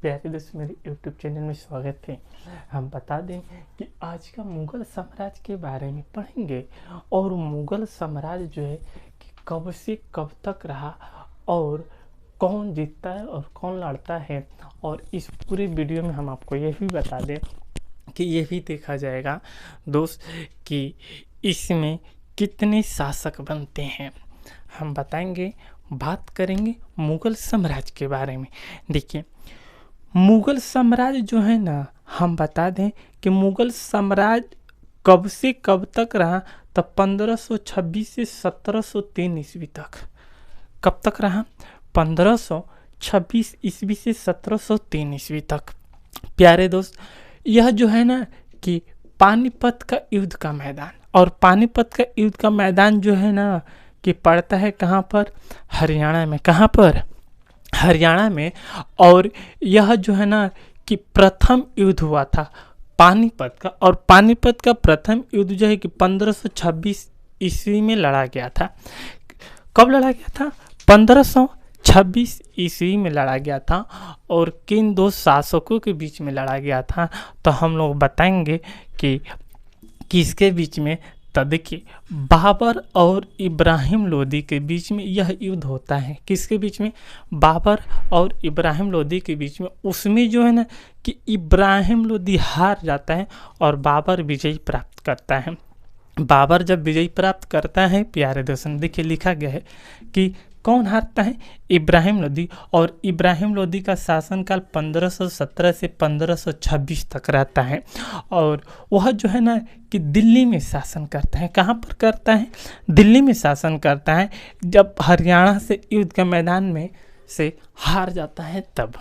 प्यारे दोस्त मेरे YouTube चैनल में स्वागत है। हम बता दें कि आज का मुग़ल साम्राज्य के बारे में पढ़ेंगे और मुग़ल साम्राज्य जो है कि कब से कब तक रहा और कौन जीतता है और कौन लड़ता है। और इस पूरे वीडियो में हम आपको ये भी बता दें कि ये भी देखा जाएगा दोस्त कि इसमें कितने शासक बनते हैं। हम बताएंगे, बात करेंगे मुग़ल साम्राज्य के बारे में। देखिए, मुग़ल साम्राज्य जो है ना, हम बता दें कि मुग़ल साम्राज्य कब से कब तक रहा, तो 1526 से 1703 ईस्वी तक। कब तक रहा? 1526 ईस्वी से 1703 ईस्वी तक। प्यारे दोस्त, यह जो है ना कि पानीपत का युद्ध का मैदान, और पानीपत का युद्ध का मैदान जो है ना कि पड़ता है कहाँ पर? हरियाणा में। कहाँ पर? हरियाणा में। और यह जो है ना कि प्रथम युद्ध हुआ था पानीपत का, और पानीपत का प्रथम युद्ध जो है कि 1526 ईस्वी में लड़ा गया था। कब लड़ा गया था? 1526 ईस्वी में लड़ा गया था। और किन दो शासकों के बीच में लड़ा गया था, तो हम लोग बताएंगे कि किसके बीच में। तो देखिए, बाबर और इब्राहिम लोदी के बीच में यह युद्ध होता है। किसके बीच में? बाबर और इब्राहिम लोदी के बीच में। उसमें जो है ना कि इब्राहिम लोदी हार जाता है और बाबर विजय प्राप्त करता है। बाबर जब विजय प्राप्त करता है, प्यारे दोस्तों, देखिए लिखा गया है कि कौन हारता है? इब्राहिम लोदी। और इब्राहिम लोदी का शासनकाल 1517 से 1526 तक रहता है। और वह जो है ना कि दिल्ली में शासन करता है। कहाँ पर करता है? दिल्ली में शासन करता है। जब हरियाणा से युद्ध के मैदान में से हार जाता है तब।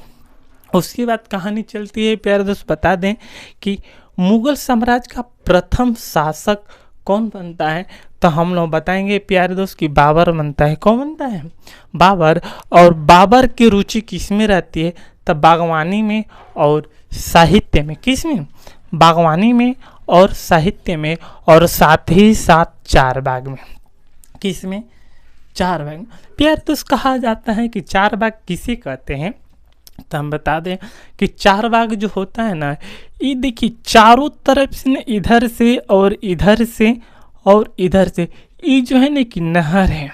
उसके बाद कहानी चलती है, प्यारे दोस्त, बता दें कि मुग़ल साम्राज्य का प्रथम शासक कौन बनता है, तो हम लोग बताएंगे प्यारे दोस्त कि बाबर बनता है। कौन बनता है? बाबर। और बाबर की रुचि किस में रहती है? तो बागवानी में और साहित्य में। किस में? बागवानी में और साहित्य में, और साथ ही साथ चार बाग में। किस में? चार बाग में। प्यारे दोस्त, कहा जाता है कि चार बाग किसे कहते हैं, तो हम बता दें कि चार बाग जो होता है ना, ये देखिए चारों तरफ से न, इधर से और इधर से और इधर से, ये जो है ना कि नहर है।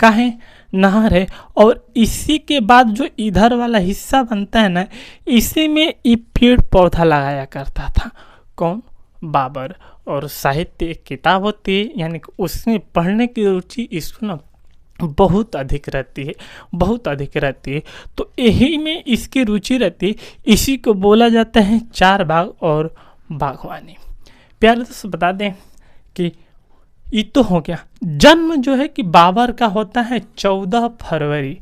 कहाँ है? नहर है। और इसी के बाद जो इधर वाला हिस्सा बनता है ना, इसी में ये पेड़ पौधा लगाया करता था। कौन? बाबर। और साहित्य एक किताब होती है, यानी कि उसमें पढ़ने की रुचि इसको ना बहुत अधिक रहती है, बहुत अधिक रहती है। तो यही में इसकी रुचि रहती है। इसी को बोला जाता है चार बाग और बागवानी। प्यारे दोस्तों, बता दें कि ये तो हो गया। जन्म जो है कि बाबर का होता है 14 फरवरी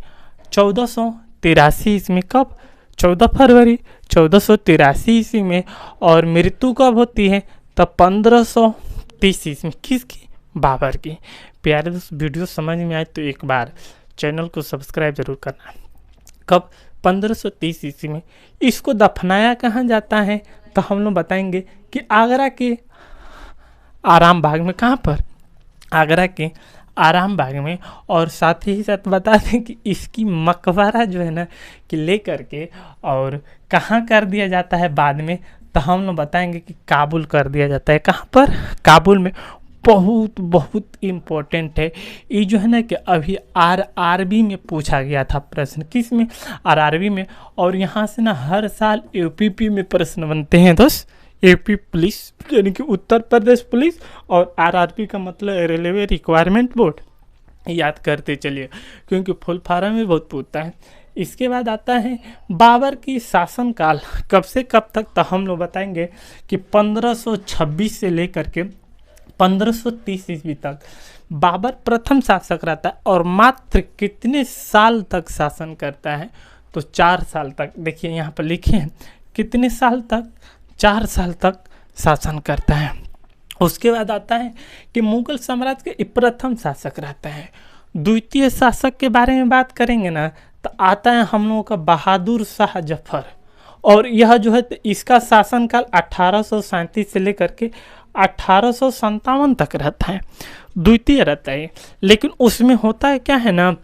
1483 ईस्वी में। कब? 14 फरवरी 1483 ईस्वी में। और मृत्यु कब होती है? तो 1530 ईस्वी में। किसकी? बाबर की। प्यारे दोस्त, वीडियो समझ में आए तो एक बार चैनल को सब्सक्राइब जरूर करना। कब? 1530 ईस्वी में। इसको दफनाया कहाँ जाता है, तो हम लोग बताएंगे कि आगरा के आराम बाग में। कहाँ पर? आगरा के आराम बाग में। और साथ ही साथ बता दें कि इसकी मकबरा जो है ना कि ले करके और कहाँ कर दिया जाता है बाद में, तो हम लोग बताएंगे कि काबुल कर दिया जाता है। कहाँ पर? काबुल में। बहुत बहुत इम्पोर्टेंट है ये जो है ना कि अभी आरआरबी में पूछा गया था प्रश्न। किस में? आरआरबी में। और यहाँ से ना हर साल यूपीपी में प्रश्न बनते हैं दोस्त। यूपी पुलिस यानी कि उत्तर प्रदेश पुलिस, और आरआरबी का मतलब रेलवे रिक्वायरमेंट बोर्ड। याद करते चलिए, क्योंकि फुल फॉर्म में बहुत पूछता है। इसके बाद आता है बाबर की शासनकाल कब से कब तक, तो हम लोग बताएंगे कि 1526 से लेकर के 1530 ईस्वी तक बाबर प्रथम शासक रहता है। और मात्र कितने साल तक शासन करता है, तो 4 साल तक। देखिए यहाँ पर लिखे हैं कितने साल तक? 4 साल तक शासन करता है। उसके बाद आता है कि मुग़ल साम्राज्य के प्रथम शासक रहता है। द्वितीय शासक के बारे में बात करेंगे ना, तो आता है हम लोगों का बहादुर शाह जफर। और यह जो है तो इसका शासनकाल 1837 से लेकर के 1857 तक रहता है। द्वितीय रहता है, लेकिन उसमें होता है क्या है ना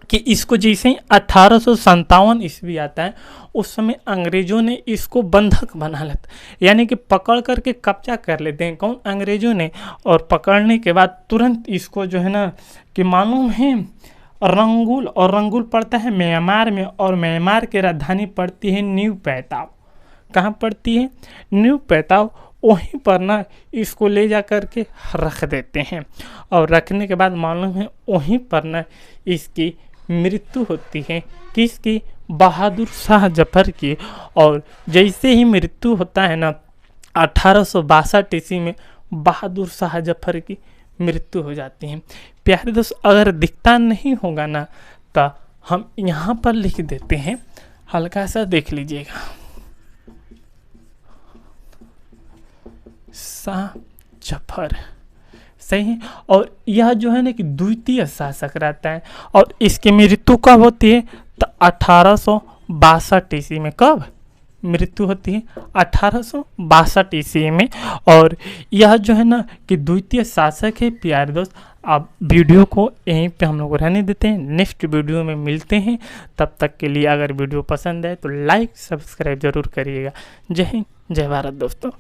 कि इसको जैसे ही 1857 ईस्वी आता है उस समय अंग्रेजों ने इसको बंधक बना लेता, यानी कि पकड़ करके कब्जा कर लेते हैं। कौन? अंग्रेजों ने। और पकड़ने के बाद तुरंत इसको जो है ना कि मालूम है रंगूल, और रंगूल पड़ता है म्यांमार में, और म्यांमार की राजधानी पड़ती है न्यू पैताव। कहाँ पड़ती है? न्यू पैताव। वहीं पर ना इसको ले जा कर के रख देते हैं, और रखने के बाद मालूम है वहीं पर ना इसकी मृत्यु होती है। किसकी? बहादुर शाह जफर की। और जैसे ही मृत्यु होता है ना 1862 ईस्वी में बहादुर शाह जफर की मृत्यु हो जाती है। प्यारे दोस्त, अगर दिखता नहीं होगा ना तो हम यहाँ पर लिख देते हैं, हल्का सा देख लीजिएगा। शाह जफर, सही है। और यह जो है ना कि द्वितीय शासक रहता है, और इसकी मृत्यु कब होती है? तो 1862 ईस्वी में। कब मृत्यु होती है? 1862 ईस्वी में। और यह जो है ना कि द्वितीय शासक है। प्यारे दोस्त, आप वीडियो को यहीं पे हम लोग रहने देते हैं, नेक्स्ट वीडियो में मिलते हैं। तब तक के लिए अगर वीडियो पसंद है तो लाइक सब्सक्राइब जरूर करिएगा। जय हिंद, जय भारत दोस्तों।